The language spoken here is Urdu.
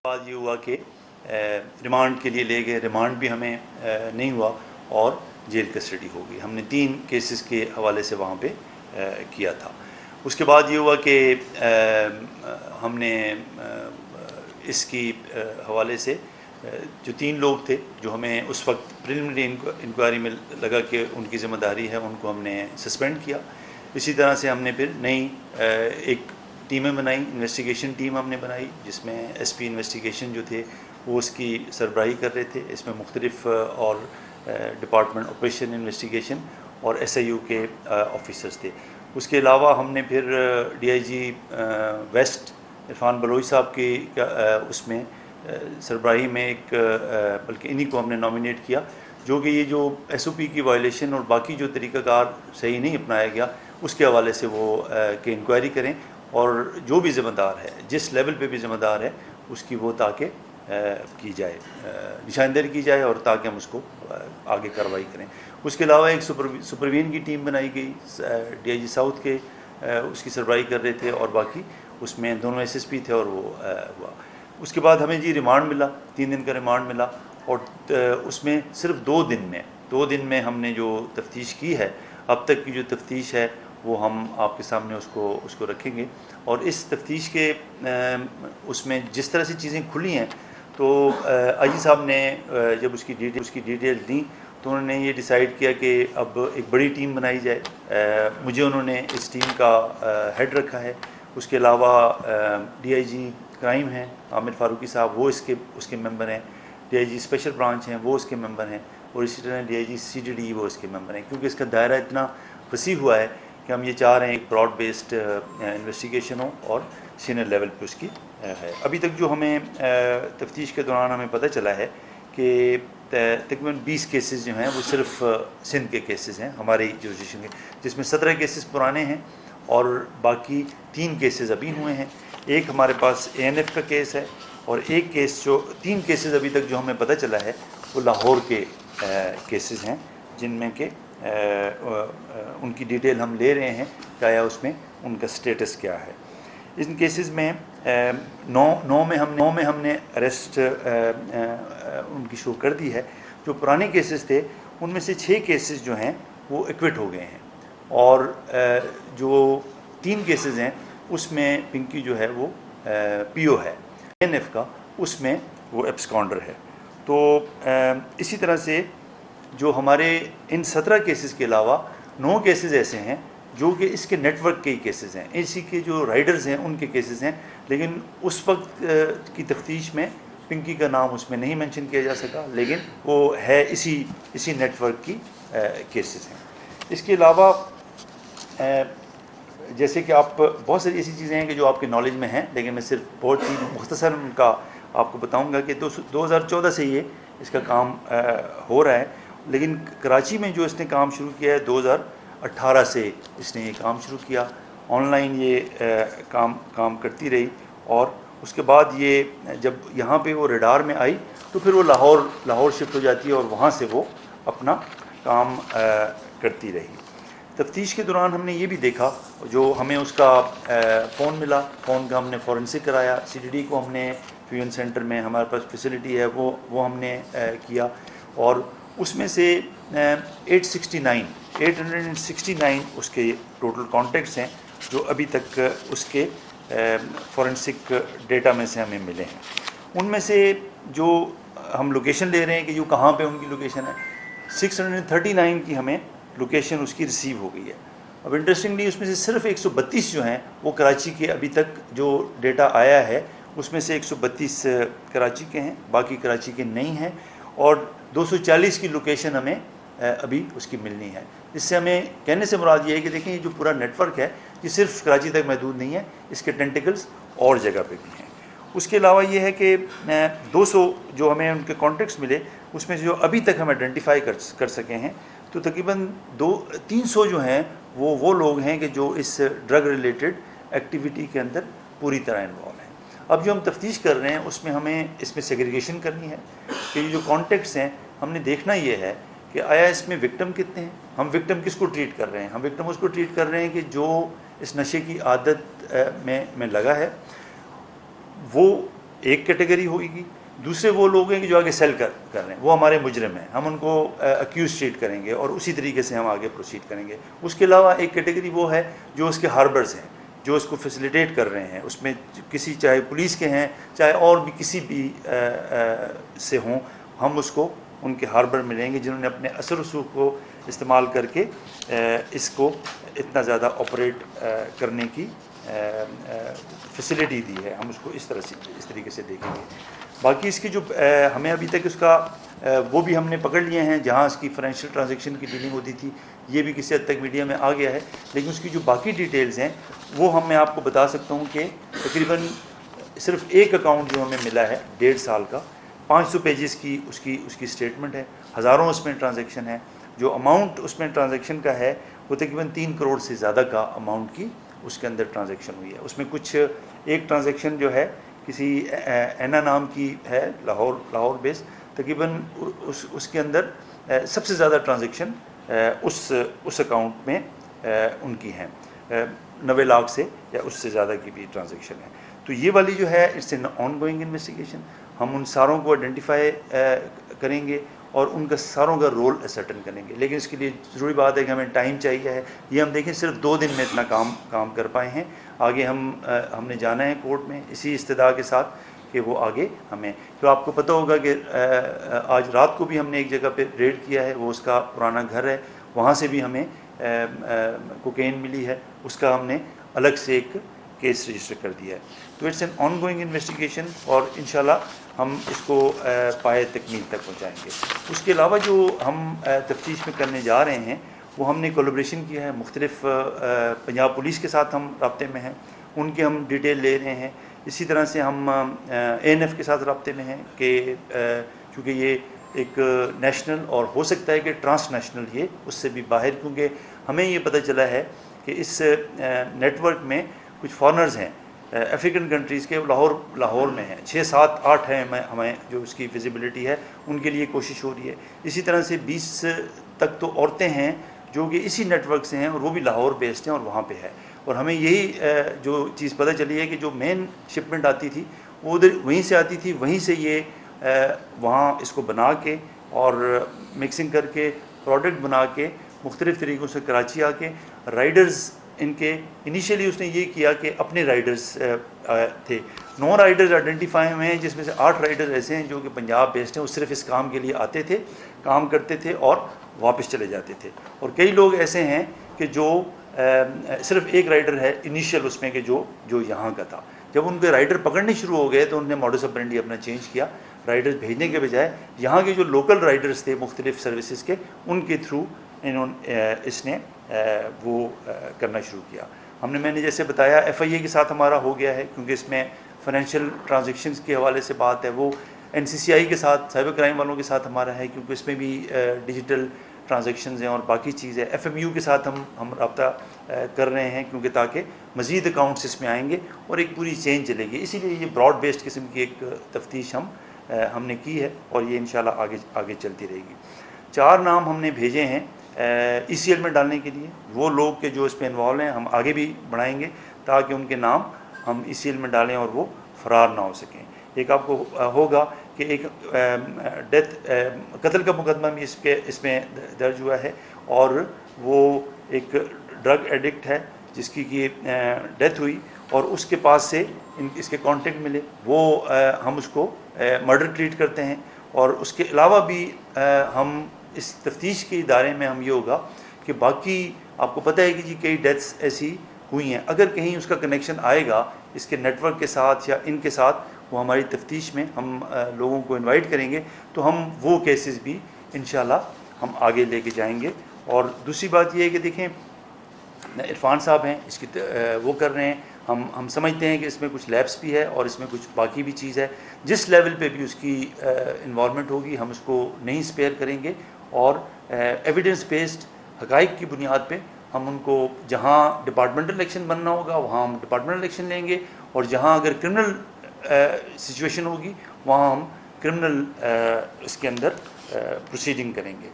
بعد یہ ہوا کہ ریمانڈ کے لیے لے گئے، ریمانڈ بھی ہمیں نہیں ہوا اور جیل کسٹڈی ہو گئی. ہم نے 3 کیسز کے حوالے سے وہاں پہ کیا تھا. اس کے بعد یہ ہوا کہ ہم نے اس کی حوالے سے جو 3 لوگ تھے جو ہمیں اس وقت پریلیمنری انکوائری میں لگا کہ ان کی ذمہ داری ہے، ان کو ہم نے سسپینڈ کیا. اسی طرح سے ہم نے پھر نئی ایک ٹیمیں بنائی، انویسٹیگیشن ٹیم ہم نے بنائی جس میں ایس پی انویسٹیگیشن جو تھے وہ اس کی سربراہی کر رہے تھے. اس میں مختلف اور ڈپارٹمنٹ آپریشن انویسٹیگیشن اور ایس آئی یو کے آفیسرز تھے. اس کے علاوہ ہم نے پھر D I G West Irfan Baloch sahab کی اس میں سربراہی میں ایک بلکہ انہی کو ہم نے نامینیٹ کیا جو کہ یہ جو ایس او پی کی وائلیشن اور باقی جو طریقہ کار صحیح نہیں اپنایا گیا اس کے حوالے سے وہ کہ انکوائری کریں اور جو بھی ذمہ دار ہے، جس لیول پہ بھی ذمہ دار ہے، اس کی وہ تاکہ کی جائے، نشاندہی کی جائے اور تاکہ ہم اس کو آگے کارروائی کریں. اس کے علاوہ ایک سپروین کی ٹیم بنائی گئی، ڈی آئی جی ساؤتھ کے اس کی سربراہی کر رہے تھے اور باقی اس میں دونوں ایس ایس پی تھے اور وہ ہوا. اس کے بعد ہمیں ریمانڈ ملا، 3 دن کا ریمانڈ ملا اور اس میں صرف 2 دن میں ہم نے جو تفتیش کی ہے، اب تک کی جو تفتیش ہے وہ ہم آپ کے سامنے اس کو رکھیں گے. اور اس تفتیش کے اس میں جس طرح سے چیزیں کھلی ہیں تو آئی جی صاحب نے جب اس کی ڈیٹیل دیں تو انہوں نے یہ ڈیسائیڈ کیا کہ اب ایک بڑی ٹیم بنائی جائے. مجھے انہوں نے اس ٹیم کا ہیڈ رکھا ہے. اس کے علاوہ ڈی آئی جی کرائم ہیں عامر فاروقی صاحب، وہ اس کے ممبر ہیں. D I G special branch ہیں، وہ اس کے ممبر ہیں. اور اسی طرح D I G C D D وہ اس کے ممبر ہیں. کیونکہ اس کا دائرہ اتنا وسیع ہوا ہے کہ ہم یہ چاہ رہے ہیں ایک براڈ بیسڈ انویسٹیگیشن ہو اور سینئر لیول پہ اس کی ہے. ابھی تک جو ہمیں تفتیش کے دوران ہمیں پتہ چلا ہے کہ تقریباً 20 کیسز جو ہیں وہ صرف سندھ کے کیسز ہیں ہماری جورسڈکشن کے، جس میں 17 کیسز پرانے ہیں اور باقی 3 کیسز ابھی ہوئے ہیں. ایک ہمارے پاس اے این ایف کا کیس ہے اور ایک کیس جو 3 کیسز ابھی تک جو ہمیں پتہ چلا ہے وہ لاہور کے کیسز ہیں جن میں کہ ان کی ڈیٹیل ہم لے رہے ہیں کہ آیا اس میں ان کا سٹیٹس کیا ہے. ان کیسز میں 9 میں ہم نے اریسٹ ان کی شروع کر دی ہے. جو پرانے کیسز تھے ان میں سے 6 کیسز جو ہیں وہ ایکوٹ ہو گئے ہیں اور جو 3 کیسز ہیں اس میں پنکی جو ہے وہ پی او ہے، این ایف کا اس میں وہ ایبسکانڈر ہے. تو اسی طرح سے جو ہمارے ان 17 کیسز کے علاوہ 9 کیسز ایسے ہیں جو کہ اس کے نیٹ ورک کے کیسز ہیں، اسی کے جو رائڈرز ہیں ان کے کیسز ہیں، لیکن اس وقت کی تفتیش میں پنکی کا نام اس میں نہیں مینشن کیا جا سکا، لیکن وہ ہے اسی نیٹ ورک کی کیسز ہیں. اس کے علاوہ جیسے کہ آپ بہت ساری ایسی چیزیں ہیں کہ جو آپ کے نالج میں ہیں، لیکن میں صرف بہت ہی مختصر ان کا آپ کو بتاؤں گا کہ 2014 سے یہ اس کا کام ہو رہا ہے. لیکن کراچی میں جو اس نے کام شروع کیا ہے 2018 سے اس نے یہ کام شروع کیا. آن لائن یہ کام کرتی رہی اور اس کے بعد یہ جب یہاں پہ وہ ریڈار میں آئی تو پھر وہ لاہور شفٹ ہو جاتی ہے اور وہاں سے وہ اپنا کام کرتی رہی. تفتیش کے دوران ہم نے یہ بھی دیکھا، جو ہمیں اس کا فون ملا، فون کا ہم نے فورنسک کرایا. سی ڈی ڈی کو ہم نے فیوژن سینٹر میں ہمارے پاس فیسلٹی ہے وہ ہم نے کیا اور اس میں سے 869 اس کے ٹوٹل کانٹیکٹس ہیں جو ابھی تک اس کے فورنسک ڈیٹا میں سے ہمیں ملے ہیں. ان میں سے جو ہم لوکیشن لے رہے ہیں کہ جو کہاں پہ ان کی لوکیشن ہے، 639 کی ہمیں لوکیشن اس کی ریسیو ہو گئی ہے. اب انٹرسٹنگلی اس میں سے صرف 132 جو ہیں وہ کراچی کے ابھی تک جو ڈیٹا آیا ہے اس میں سے 132 کراچی کے ہیں، باقی کراچی کے نہیں ہیں اور 240 کی لوکیشن ہمیں ابھی اس کی ملنی ہے. اس سے ہمیں کہنے سے مراد یہ ہے کہ دیکھیں یہ جو پورا نیٹ ورک ہے یہ صرف کراچی تک محدود نہیں ہے، اس کے ٹینٹیکلز اور جگہ پہ بھی ہیں. اس کے علاوہ یہ ہے کہ 200 جو ہمیں ان کے کانٹیکٹس ملے اس میں سے جو ابھی تک ہم آئیڈینٹیفائی کر سکے ہیں تو تقریباً 300 جو ہیں وہ لوگ ہیں کہ جو اس ڈرگ ریلیٹڈ ایکٹیویٹی کے اندر پوری طرح انوالو ہیں. اب جو ہم تفتیش کر رہے ہیں اس میں ہمیں اس میں سیگریگیشن کرنی ہے کہ یہ جو کانٹیکٹس ہیں ہم نے دیکھنا یہ ہے کہ آیا اس میں وکٹم کتنے ہیں، ہم وکٹم کس کو ٹریٹ کر رہے ہیں. ہم وکٹم اس کو ٹریٹ کر رہے ہیں کہ جو اس نشے کی عادت میں لگا ہے، وہ ایک کیٹیگری ہوگی. دوسرے وہ لوگ ہیں کہ جو آگے سیل کر رہے ہیں، وہ ہمارے مجرم ہیں، ہم ان کو اکیوز ٹریٹ کریں گے اور اسی طریقے سے ہم آگے پروسیڈ کریں گے. اس کے علاوہ ایک کیٹیگری وہ ہے جو اس کے ہاربرز ہیں، جو اس کو فیسیلیٹیٹ کر رہے ہیں. اس میں کسی چاہے پولیس کے ہیں چاہے اور بھی کسی بھی سے ہوں، ہم اس کو ان کے ہاربر میں لیں گے جنہوں نے اپنے اثر رسوخ کو استعمال کر کے اس کو اتنا زیادہ آپریٹ کرنے کی فیسیلٹی دی ہے. ہم اس کو اس طریقے سے دیکھیں گے. باقی اس کی جو ہمیں ابھی تک اس کا وہ بھی ہم نے پکڑ لیے ہیں جہاں اس کی فائنینشیل ٹرانزیکشن کی ڈیلنگ ہوتی تھی، یہ بھی کسی حد تک میڈیا میں آ گیا ہے. لیکن اس کی جو باقی ڈیٹیلز ہیں وہ میں آپ کو بتا سکتا ہوں کہ تقریباً صرف ایک اکاؤنٹ جو ہمیں ملا ہے 1.5 سال کا، 500 پیجز کی اس کی اسٹیٹمنٹ ہے، ہزاروں اس میں ٹرانزیکشن ہے. جو اماؤنٹ اس میں ٹرانزیکشن کا ہے وہ تقریباً 3 کروڑ سے زیادہ کا اماؤنٹ کی اس کے اندر ٹرانزیکشن ہوئی ہے. اس میں کچھ ایک ٹرانزیکشن جو ہے کسی اینا نام کی ہے لاہور بیس، تقریباً اس کے اندر سب سے زیادہ ٹرانزیکشن اس اکاؤنٹ میں ان کی ہیں، 90 لاکھ سے یا اس سے زیادہ کی بھی ٹرانزیکشن ہے. تو یہ والی جو ہے it's an ongoing investigation. ہم ان ساروں کو آئیڈینٹیفائی کریں گے اور ان کا ساروں کا رول اسرٹن کریں گے. لیکن اس کے لیے ضروری بات ہے کہ ہمیں ٹائم چاہیے ہے. یہ ہم دیکھیں صرف 2 دن میں اتنا کام کر پائے ہیں. آگے ہم نے جانا ہے کورٹ میں اسی استدعا کے ساتھ کہ وہ آگے ہمیں. تو آپ کو پتہ ہوگا کہ آج رات کو بھی ہم نے ایک جگہ پہ ریڈ کیا ہے، وہ اس کا پرانا گھر ہے، وہاں سے بھی ہمیں کوکین ملی ہے، اس کا ہم نے الگ سے ایک کیس رجسٹر کر دیا ہے. تو it's an ongoing investigation اور انشاءاللہ ہم اس کو پائے تکمیل تک پہنچائیں گے. اس کے علاوہ جو ہم تفتیش میں کرنے جا رہے ہیں وہ ہم نے کولیبریشن کیا ہے. مختلف پنجاب پولیس کے ساتھ ہم رابطے میں ہیں، ان کے ہم ڈیٹیل لے رہے ہیں. اسی طرح سے ہم ANF کے ساتھ رابطے میں ہیں کہ چونکہ یہ ایک نیشنل اور ہو سکتا ہے کہ ٹرانس نیشنل یہ اس سے بھی باہر، کیونکہ ہمیں یہ پتہ چلا ہے کہ اس نیٹ ورک میں کچھ فارنرز ہیں افریقن کنٹریز کے، لاہور میں ہیں، 6 7 8 ہیں ہمیں جو اس کی ویزیبلٹی ہے، ان کے لیے کوشش ہو رہی ہے. اسی طرح سے 20 تک تو عورتیں ہیں جو کہ اسی نیٹ ورک سے ہیں اور وہ بھی لاہور بیسڈ ہیں اور وہاں پہ ہے. اور ہمیں یہی جو چیز پتہ چلی ہے کہ جو مین شپمنٹ آتی تھی وہ ادھر وہیں سے آتی تھی، وہیں سے یہ وہاں اس کو بنا کے اور مکسنگ کر کے پروڈکٹ بنا کے مختلف طریقوں سے کراچی آ کے رائڈرز ان کے انیشیلی اس نے یہ کیا کہ اپنے رائڈرز تھے. 9 رائڈرز آئیڈینٹیفائی ہوئے ہیں جس میں سے 8 رائڈرز ایسے ہیں جو کہ پنجاب بیسڈ ہیں. وہ صرف اس کام کے لیے آتے تھے، کام کرتے تھے اور واپس چلے جاتے تھے. اور کئی لوگ ایسے ہیں کہ جو صرف ایک رائڈر ہے انیشیل اس میں کہ جو یہاں کا تھا. جب ان کے رائڈر پکڑنے شروع ہو گئے تو انہوں نے ماڈس آپرینڈی اپنا چینج کیا. رائڈرز بھیجنے کے بجائے یہاں کے جو لوکل رائڈرز تھے مختلف سروسز کے، ان کے تھرو اس نے وہ کرنا شروع کیا. میں نے جیسے بتایا FIA کے ساتھ ہمارا ہو گیا ہے کیونکہ اس میں فائنینشیل ٹرانزیکشنز کے حوالے سے بات ہے. وہ NCCI کے ساتھ سائبر کرائم والوں کے ساتھ ہمارا ہے کیونکہ اس میں بھی ڈیجیٹل ٹرانزیکشنز ہیں اور باقی چیز ہے. FMU کے ساتھ ہم رابطہ کر رہے ہیں کیونکہ تاکہ مزید اکاؤنٹس اس میں آئیں گے اور ایک پوری چین چلے گی. اسی لیے یہ براڈ بیسڈ قسم کی ایک تفتیش ہم نے کی ہے اور یہ انشاءاللہ آگے چلتی رہے گی. 4 نام ہم نے بھیجے ہیں ECL میں ڈالنے کے لیے. وہ لوگ کہ جو اس میں انوالو ہیں ہم آگے بھی بڑھائیں گے تاکہ ان کے نام ہم ECL میں ڈالیں اور وہ فرار نہ ہو سکیں. ایک آپ کو ہوگا کہ ایک قتل کا مقدمہ بھی اس میں درج ہوا ہے اور وہ ایک ڈرگ ایڈکٹ ہے جس کی ڈیتھ ہوئی اور اس کے پاس سے اس کے کانٹیکٹ ملے. وہ ہم اس کو مرڈر ٹریٹ کرتے ہیں. اور اس کے علاوہ بھی ہم اس تفتیش کے ادارے میں ہم یہ ہوگا کہ باقی آپ کو پتہ ہے کہ جی کئی ڈیتھس ایسی ہوئی ہیں، اگر کہیں اس کا کنیکشن آئے گا اس کے نیٹ ورک کے ساتھ یا ان کے ساتھ، وہ ہماری تفتیش میں ہم لوگوں کو انوائٹ کریں گے تو ہم وہ کیسز بھی انشاءاللہ ہم آگے لے کے جائیں گے. اور دوسری بات یہ ہے کہ دیکھیں عرفان صاحب ہیں اس کی وہ کر رہے ہیں. ہم سمجھتے ہیں کہ اس میں کچھ لیبس بھی ہے اور اس میں کچھ باقی بھی چیز ہے. جس لیول پہ بھی اس کی انوالومنٹ ہوگی ہم اس کو نہیں اسپیئر کریں گے اور ایویڈنس بیسڈ حقائق کی بنیاد پہ ہم ان کو جہاں ڈپارٹمنٹل الیکشن بننا ہوگا وہاں ہم ڈپارٹمنٹل الیکشن لیں گے اور جہاں اگر کرمنل سچویشن ہوگی وہاں ہم کرمنل اس کے اندر پروسیڈنگ کریں گے.